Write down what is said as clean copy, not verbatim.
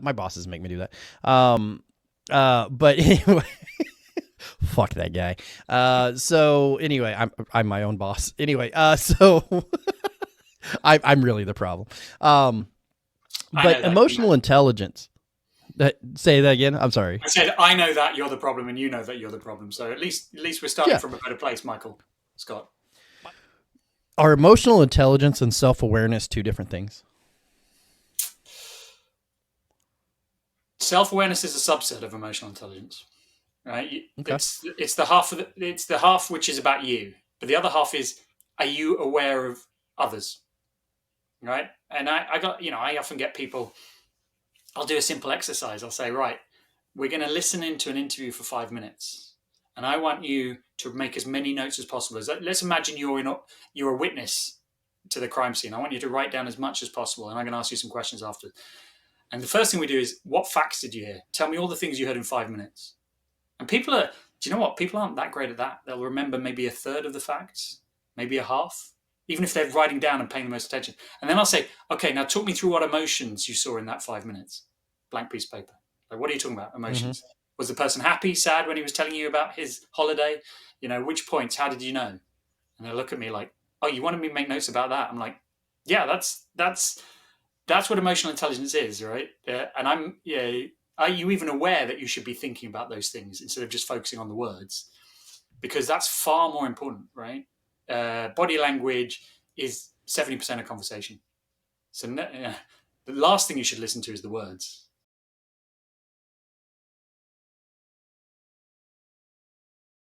My bosses make me do that. But anyway, fuck that guy. So anyway, I'm my own boss. Anyway, so I'm really the problem. But emotional intelligence. Say that again. I'm sorry. I said I know that you're the problem, and you know that you're the problem. So at least we're starting Yeah. from a better place, Michael Scott. Are emotional intelligence and self awareness two different things? Self-awareness is a subset of emotional intelligence, right? Okay. It's the half of it's the half which is about you, but the other half is, are you aware of others, right? And I got I often get people. I'll do a simple exercise. I'll say, right, we're going to listen into an interview for 5 minutes, and I want you to make as many notes as possible. Let's imagine you're a witness to the crime scene. I want you to write down as much as possible, and I'm going to ask you some questions after. And the first thing we do is, what facts did you hear? Tell me all the things you heard in 5 minutes. And do you know what? People aren't that great at that. They'll remember maybe a third of the facts, maybe a half, even if they're writing down and paying the most attention. And then I'll say, okay, now talk me through what emotions you saw in that 5 minutes. Blank piece of paper. Like, what are you talking about? Mm-hmm. Emotions. Was the person happy, sad when he was telling you about his holiday? Which points? How did you know? And they look at me like, oh, you wanted me to make notes about that? I'm like, yeah, that's what emotional intelligence is, right? And are you even aware that you should be thinking about those things instead of just focusing on the words? Because that's far more important, right? Body language is 70% of conversation. So the last thing you should listen to is the words.